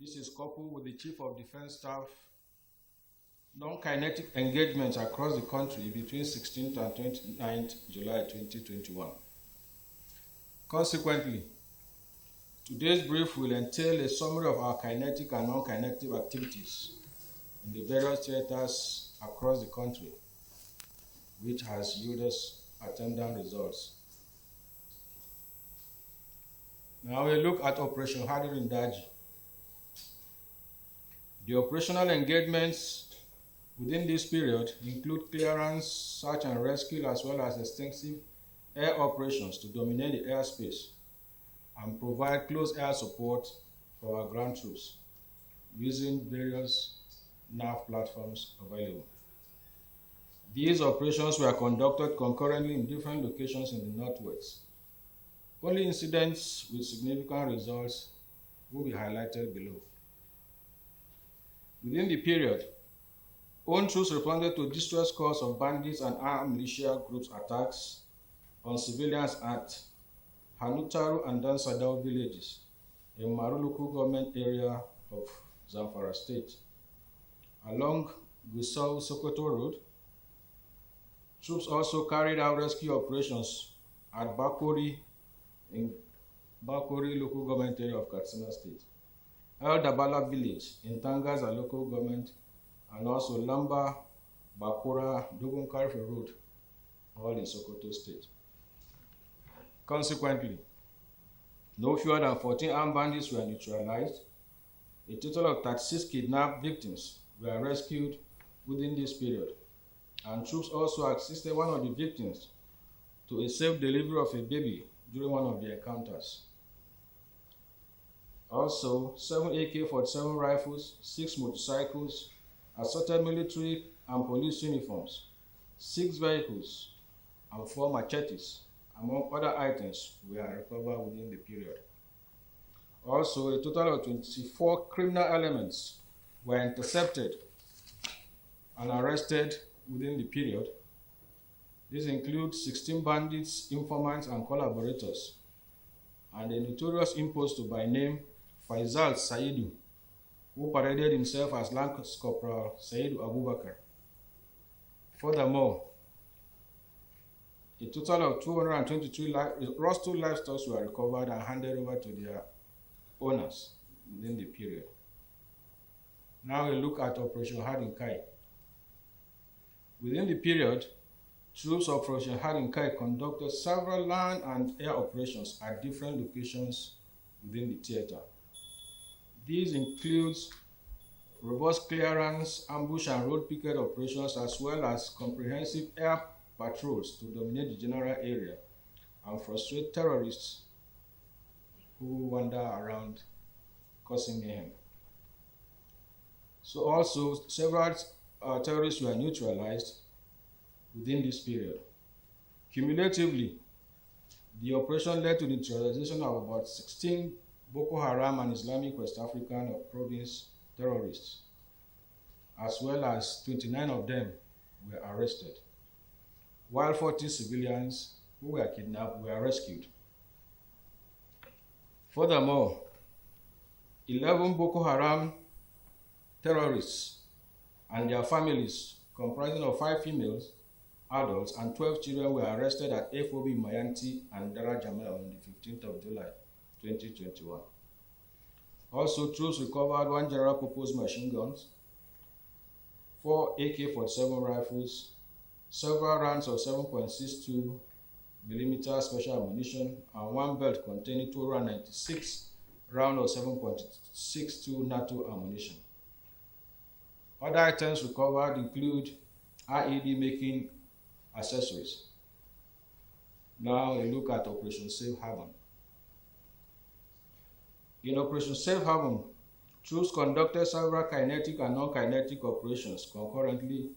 This is coupled with the Chief of Defense Staff non-kinetic engagements across the country between 16th and 29th July 2021. Consequently, today's brief will entail a summary of our kinetic and non-kinetic activities in the various theaters across the country, which has yielded us attendant results. Now we look at Operation Hadirin Daji. The operational engagements within this period include clearance, search and rescue, as well as extensive air operations to dominate the airspace and provide close air support for our ground troops using various nav platforms available. These operations were conducted concurrently in different locations in the Northwest. Only incidents with significant results will be highlighted below. Within the period, own troops responded to distress calls of bandits and armed militia groups attacks on civilians at Hanutaru and Dansadao villages in Maruluku government area of Zamfara State. Along Gusau Sokoto Road, troops also carried out rescue operations at Bakori in Bakori local government area of Katsina State, El Dabala village in Tangaza local government, and also Lamba, Bakura, Dogonkarfe Road, all in Sokoto State. Consequently, no fewer than 14 armed bandits were neutralized. A total of 36 kidnapped victims were rescued within this period, and troops also assisted one of the victims to a safe delivery of a baby during one of the encounters. Also, 7 AK-47 rifles, 6 motorcycles, assorted military and police uniforms, 6 vehicles, and 4 machetes, among other items, were recovered within the period. Also, a total of 24 criminal elements were intercepted and arrested within the period. This includes 16 bandits, informants, and collaborators, and a notorious impostor by name Faisal Saidu, who paraded himself as Lance Corporal Saidu Abubakar. Furthermore, a total of 223 rusted livestock were recovered and handed over to their owners within the period. Now we look at Operation Hardin Kai. Within the period, troops of Operation Hardin Kai conducted several land and air operations at different locations within the theater. These include robust clearance, ambush and road picket operations, as well as comprehensive air patrols to dominate the general area and frustrate terrorists who wander around causing mayhem. So also, several terrorists were neutralized within this period. Cumulatively, the operation led to the neutralization of about 16 Boko Haram and Islamic West African province terrorists, as well as 29 of them were arrested, while 40 civilians who were kidnapped were rescued. Furthermore, 11 Boko Haram terrorists and their families, comprising of 5 females, adults, and 12 children, were arrested at FOB Mayanti and Darajama on the 15th of July 2021. Also, troops recovered 1 general purpose machine guns, 4 AK-47 rifles, several rounds of 7.62 mm special ammunition, and 1 belt containing 296 rounds of 7.62 NATO ammunition. Other items recovered include IED making accessories. Now a look at Operation Safe Haven. In Operation Safe Haven, troops conducted several kinetic and non-kinetic operations concurrently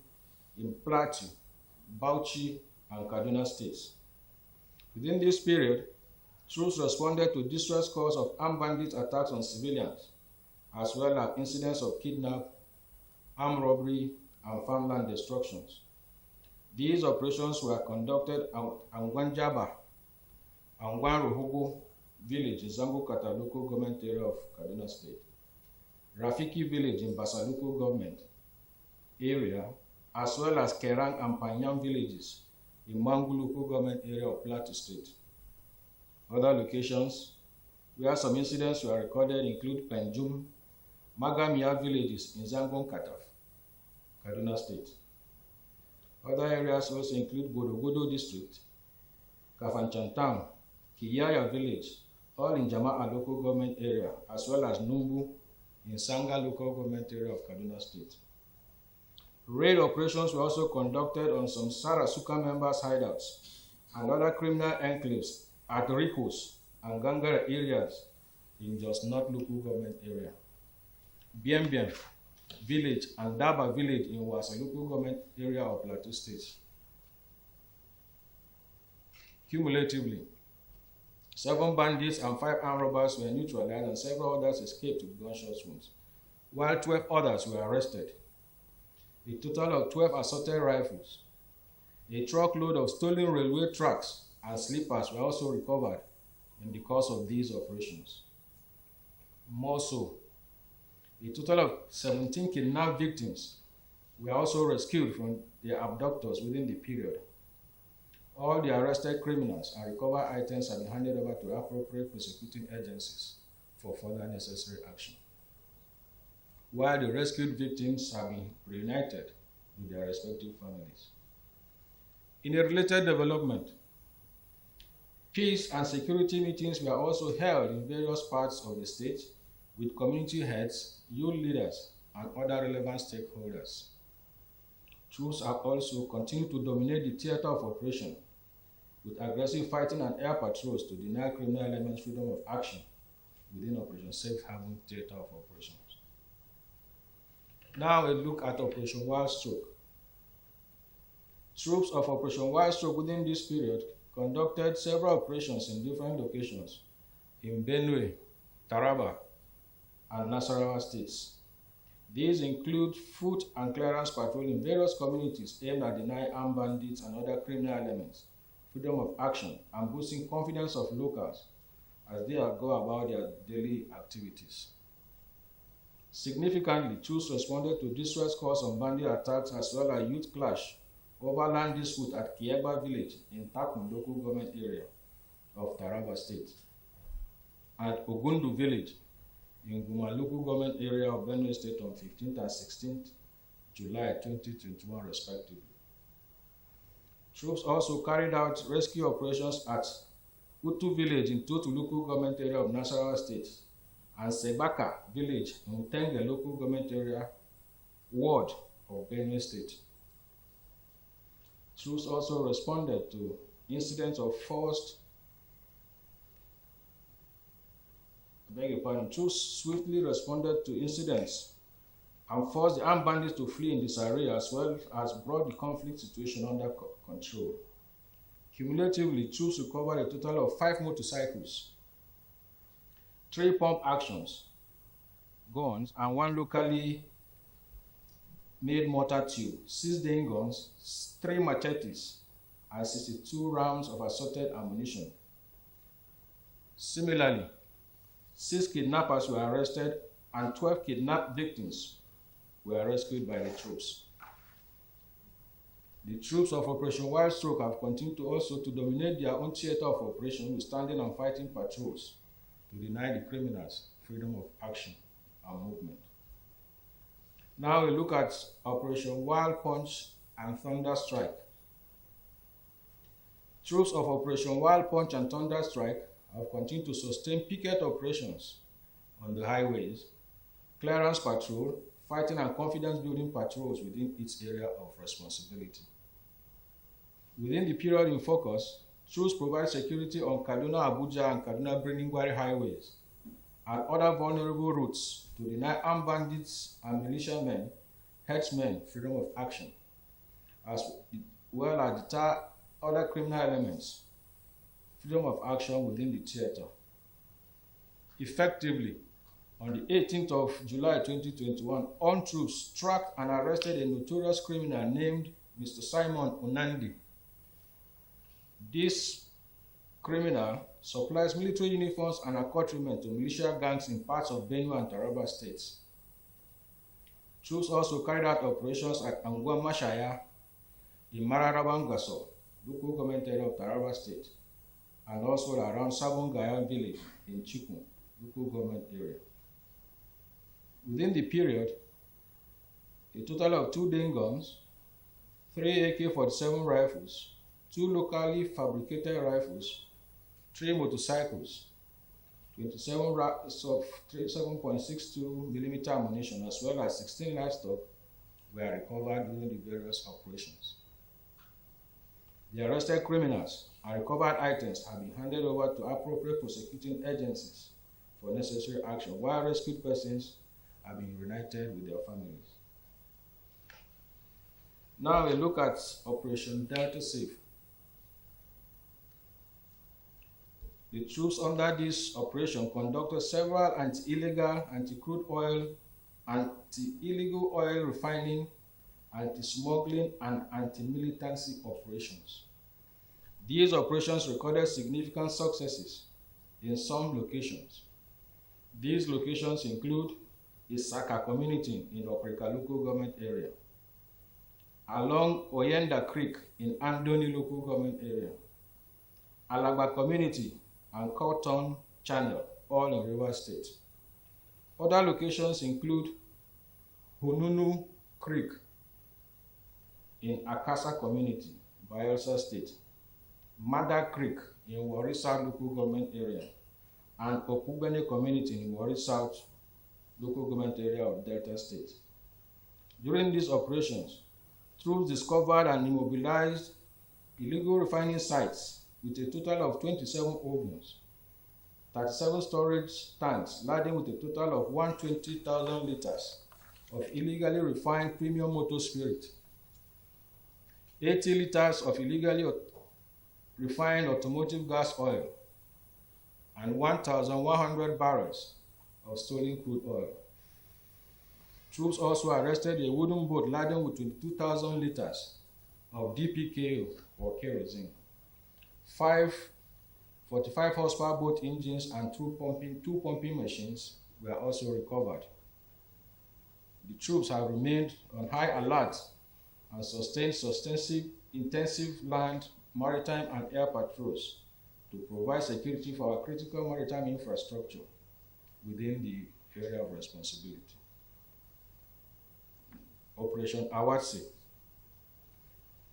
in Plateau, Bauchi, and Kaduna states. Within this period, troops responded to distress calls of armed bandit attacks on civilians, as well as incidents of kidnap, armed robbery, and farmland destructions. These operations were conducted at Angwanjaba, Angwan Rohogo village in Zango Kata local government area of Kaduna State. Rafiki village in Basa local government area, as well as Kerang and Panyam villages in Mangu local government area of Plateau State. Other locations where some incidents were recorded include Penjum, Magamia villages in Zangon Kataf, Kaduna State. Other areas also include Godogodo district, Kafanchantam, Kiyaya village, all in Jama'a local government area, as well as Numbu in Sanga local government area of Kaduna State. Raid operations were also conducted on some Sarasuka members' hideouts and other criminal enclaves at Rikos and Gangara areas in Jos North local government area. Biembiem village and Daba village in Wasa local government area of Plateau State. Cumulatively, 7 bandits and 5 armed robbers were neutralized and several others escaped with gunshot wounds, while 12 others were arrested. A total of 12 assaulted rifles, a truckload of stolen railway tracks and sleepers were also recovered in the course of these operations. More so, a total of 17 kidnapped victims were also rescued from their abductors within the period. All the arrested criminals and recovered items have been handed over to appropriate prosecuting agencies for further necessary action, while the rescued victims have been reunited with their respective families. In a related development, peace and security meetings were also held in various parts of the state with community heads, youth leaders, and other relevant stakeholders. Troops have also continued to dominate the theater of operation with aggressive fighting and air patrols to deny criminal elements freedom of action within Operation Safe Haven theater of operations. Now a look at Operation Wild Stroke. Troops of Operation Wild Stroke within this period conducted several operations in different locations in Benue, Taraba, and Nasarawa states. These include foot and clearance patrol in various communities aimed at denying armed bandits and other criminal elements freedom of action and boosting confidence of locals as they go about their daily activities. Significantly, troops responded to distress calls on bandit attacks as well as youth clash over land dispute at Kieba village in Takun local government area of Taraba State, and at Ogundu village in Guma local government area of Benue State on 15th and 16th July 2021 respectively. Troops also carried out rescue operations at Utu village in Totu local government area of Nasarawa State and Sebaka village in Tenge local government area ward of Benue State. Troops also responded to incidents of Troops swiftly responded to incidents and forced the armed bandits to flee in disarray as well as brought the conflict situation under control. Cumulatively, troops recovered a total of 5 motorcycles, 3 pump actions, guns, and 1 locally made mortar tube, 6 Dane guns, 3 machetes, and 62 rounds of assorted ammunition. Similarly, 6 kidnappers were arrested and 12 kidnapped victims were rescued by the troops. The troops of Operation Wild Stroke have continued to dominate their own theater of operation with standing and fighting patrols to deny the criminals freedom of action and movement. Now we look at Operation Wild Punch and Thunder Strike. Troops of Operation Wild Punch and Thunder Strike have continued to sustain picket operations on the highways, clearance patrol, fighting and confidence building patrols within its area of responsibility. Within the period in focus, troops provide security on Kaduna-Abuja and Kaduna-Birnin-Gwari highways and other vulnerable routes to deny armed bandits and militiamen, headsmen freedom of action, as well as deter other criminal elements freedom of action within the theater. Effectively, on the 18th of July 2021, armed troops tracked and arrested a notorious criminal named Mr. Simon Onandi. This criminal supplies military uniforms and accoutrement to militia gangs in parts of Benue and Taraba states Troops also carried out operations at Angwamashaya in Mararabangaso, local government area of Taraba State, and also around Sabongayan village in Chikun, local government area. Within the period, a total of 2 Dane guns, 3 AK-47 rifles, 2 locally fabricated rifles, 3 motorcycles, 27 rounds of 7.62mm ammunition, as well as 16 livestock were recovered during the various operations. The arrested criminals and recovered items have been handed over to appropriate prosecuting agencies for necessary action, while rescued persons have been reunited with their families. Now we look at Operation Delta Safe. The troops under this operation conducted several anti-illegal, anti-crude oil, anti-illegal oil refining, anti-smuggling, and anti-militancy operations. These operations recorded significant successes in some locations. These locations include Isaka community in the Okrika local government area, along Oyenda Creek in Andoni local government area, Alagba community and Cotton Channel, all in Rivers State. Other locations include Hununu Creek in Akasa community, Bayelsa State, Mada Creek in Warri South local government area, and Okubene community in Warri South local government area of Delta State. During these operations, troops discovered and immobilized illegal refining sites with a total of 27 ovens, 37 storage tanks laden with a total of 120,000 liters of illegally refined premium motor spirit, 80 liters of illegally refined automotive gas oil, and 1,100 barrels of stolen crude oil. Troops also arrested a wooden boat laden with 22,000 liters of DPKO or kerosene. 5 45 horsepower boat engines and two pumping machines were also recovered. The troops have remained on high alert and sustained intensive land, maritime, and air patrols to provide security for our critical maritime infrastructure within the area of responsibility. Operation Awatse.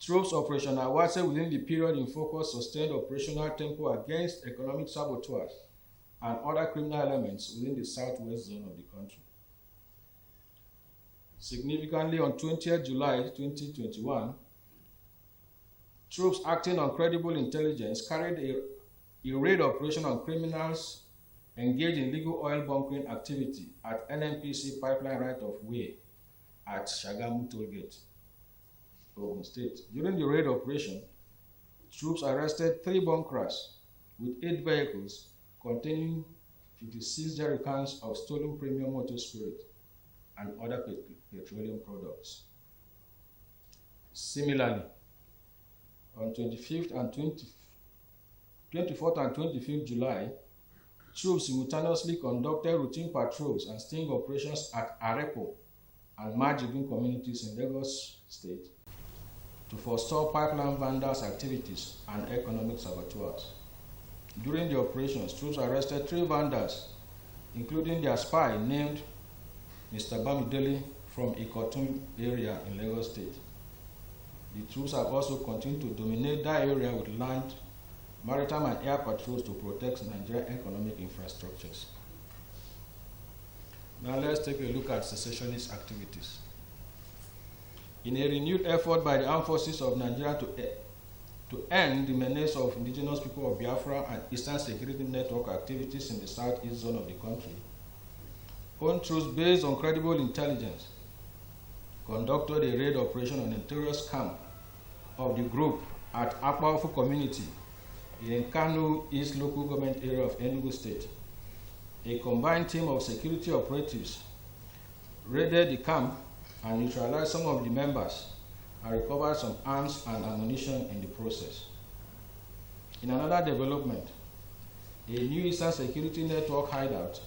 Troops Operation Awatse within the period in focus sustained operational tempo against economic saboteurs and other criminal elements within the southwest zone of the country. Significantly, on 20th July 2021, troops acting on credible intelligence carried a raid operation on criminals engaged in illegal oil bunkering activity at NNPC pipeline right of way at Shagamu Tollgate, Ogun State. During the raid operation, troops arrested 3 bunkerers with 8 vehicles containing 56 jerrycans of stolen premium motor spirit and other petroleum products. Similarly, on 24th and 25th July, troops simultaneously conducted routine patrols and sting operations at Arepo and Majigun communities in Lagos State to forestall pipeline vandals' activities and economic saboteurs. During the operations, troops arrested 3 vandals, including their spy named Mr. Bamidele from Ikotun area in Lagos State. The troops have also continued to dominate that area with land, maritime, and air patrols to protect Nigerian economic infrastructures. Now let's take a look at secessionist activities. In a renewed effort by the armed forces of Nigeria to end the menace of indigenous people of Biafra and Eastern Security Network activities in the southeast zone of the country, own troops based on credible intelligence conducted a raid operation on the terrorist camp of the group at Akpaofu community in Kano East local government area of Enugu State. A combined team of security operatives raided the camp and neutralized some of the members and recovered some arms and ammunition in the process. In another development, a new Eastern Security Network hideout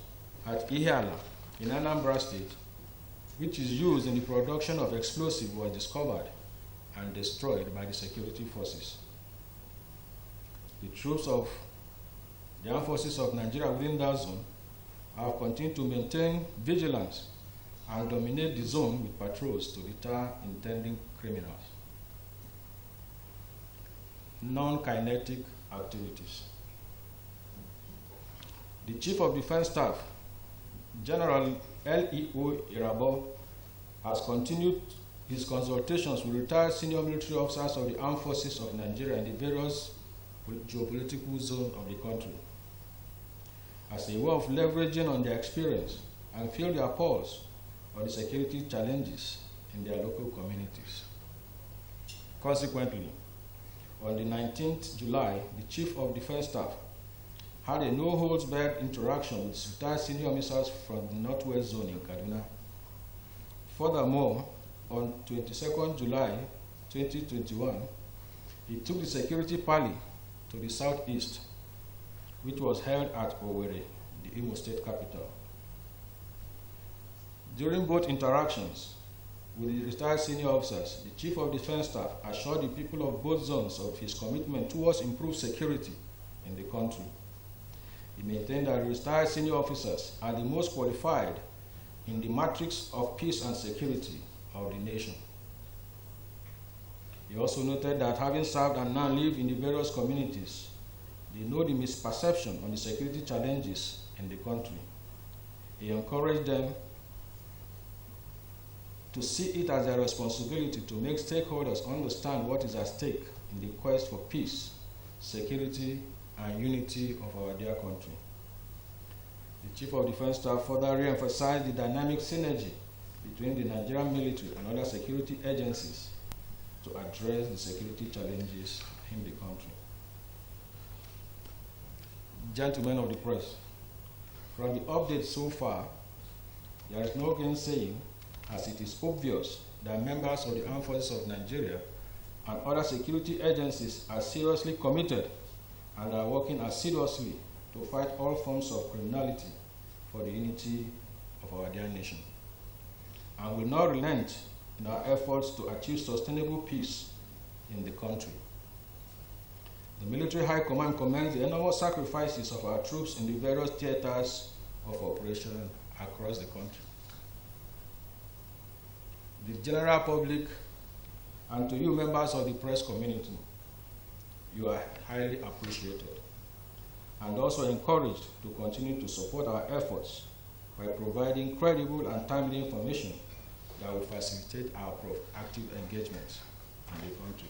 at Ihiala in Anambra State which is used in the production of explosives, was discovered and destroyed by the security forces. The troops of the armed forces of Nigeria within that zone have continued to maintain vigilance and dominate the zone with patrols to deter intending criminals. Non-kinetic activities. The Chief of Defense Staff, General L.E.O. Irabo, has continued his consultations with retired senior military officers of the armed forces of Nigeria in the various geopolitical zones of the country, as a way of leveraging on their experience and feel their pulse on the security challenges in their local communities. Consequently, on the 19th July, the Chief of Defense Staff had a no-holds-barred interaction with retired senior officers from the Northwest Zone in Kaduna. Furthermore, on 22nd July 2021, he took the security parley to the southeast, which was held at Owerri, the Imo State capital. During both interactions with the retired senior officers, the Chief of Defense Staff assured the people of both zones of his commitment towards improved security in the country. He maintained that retired senior officers are the most qualified in the matrix of peace and security of the nation. He also noted that having served and now live in the various communities, they know the misperception on the security challenges in the country. He encouraged them to see it as their responsibility to make stakeholders understand what is at stake in the quest for peace, security, and unity of our dear country. The Chief of Defense Staff further re-emphasized the dynamic synergy between the Nigerian military and other security agencies to address the security challenges in the country. Gentlemen of the press, from the update so far, there is no gainsaying, as it is obvious that members of the armed forces of Nigeria and other security agencies are seriously committed and are working assiduously to fight all forms of criminality for the unity of our dear nation, and will not relent in our efforts to achieve sustainable peace in the country. The Military High Command commends the enormous sacrifices of our troops in the various theaters of operation across the country. The general public and to you members of the press community, you are highly appreciated and also encouraged to continue to support our efforts by providing credible and timely information that will facilitate our active engagement in the country.